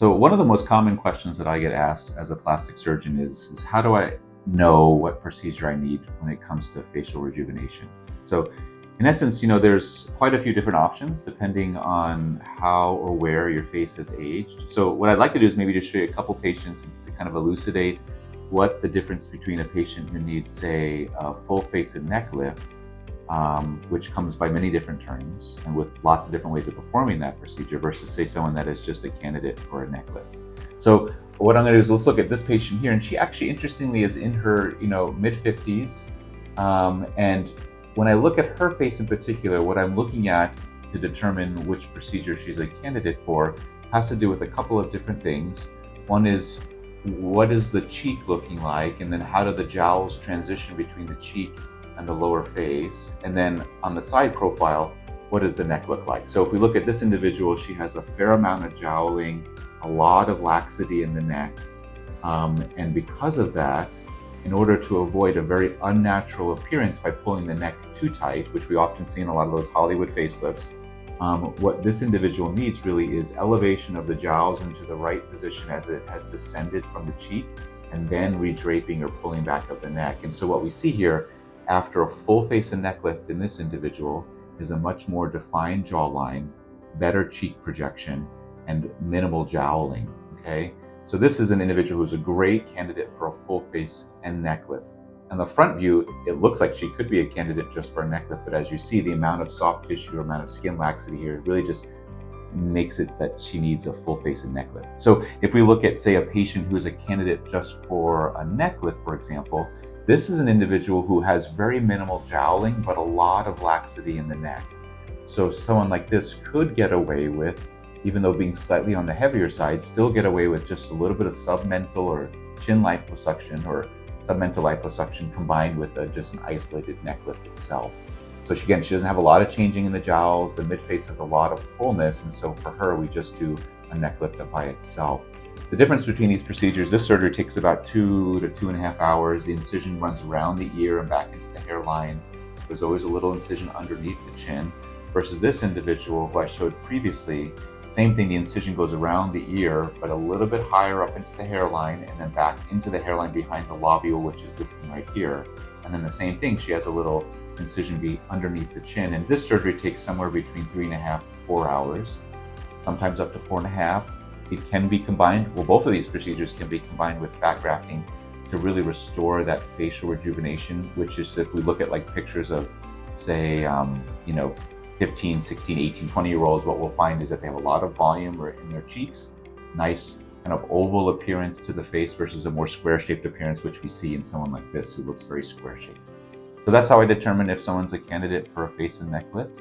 So one of the most common questions that I get asked as a plastic surgeon is how do I know what procedure I need when it comes to facial rejuvenation? So in essence, there's quite a few different options depending on how or where your face has aged. So what I'd like to do is maybe just show you a couple patients to kind of elucidate what the difference between a patient who needs, say, a full face and neck lift, which comes by many different terms and with lots of different ways of performing that procedure versus, say, someone that is just a candidate for a neck lift. So what I'm going to do is let's look at this patient here, and she actually, interestingly, is in her mid-50s. And when I look at her face in particular, what I'm looking at to determine which procedure she's a candidate for has to do with a couple of different things. One is, what is the cheek looking like, and then how do the jowls transition between the cheek and the lower face, and then on the side profile, what does the neck look like? So if we look at this individual, she has a fair amount of jowling, a lot of laxity in the neck, and because of that, in order to avoid a very unnatural appearance by pulling the neck too tight, which we often see in a lot of those Hollywood facelifts, what this individual needs really is elevation of the jowls into the right position as it has descended from the cheek, and then redraping or pulling back of the neck. And so what we see here after a full face and neck lift in this individual is a much more defined jawline, better cheek projection, and minimal jowling. Okay, so this is an individual who's a great candidate for a full face and neck lift. On the front view, it looks like she could be a candidate just for a neck lift, but as you see, the amount of soft tissue, amount of skin laxity here really just makes it that she needs a full face and neck lift. So if we look at, say, a patient who is a candidate just for a neck lift, for example, this is an individual who has very minimal jowling, but a lot of laxity in the neck. So someone like this could get away with, even though being slightly on the heavier side, still get away with just a little bit of submental or chin liposuction or submental liposuction combined with just an isolated neck lift itself. So she doesn't have a lot of changing in the jowls. The midface has a lot of fullness, and so for her, we just do a neck lift up by itself. The difference between these procedures, this surgery takes about 2 to 2.5 hours. The incision runs around the ear and back into the hairline. There's always a little incision underneath the chin, versus this individual who I showed previously. Same thing, the incision goes around the ear, but a little bit higher up into the hairline and then back into the hairline behind the lobule, which is this thing right here. And then the same thing, she has a little incision underneath the chin. And this surgery takes somewhere between 3.5 to 4 hours, sometimes up to 4.5. It can be combined, well, both of these procedures can be combined with fat grafting to really restore that facial rejuvenation, which is, if we look at like pictures of, say, 15, 16, 18, 20-year-olds, what we'll find is that they have a lot of volume in their cheeks, nice kind of oval appearance to the face versus a more square-shaped appearance, which we see in someone like this who looks very square-shaped. So that's how I determine if someone's a candidate for a face and neck lift.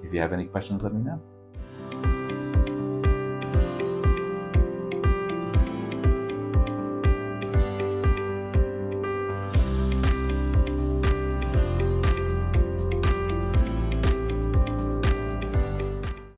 If you have any questions, let me know.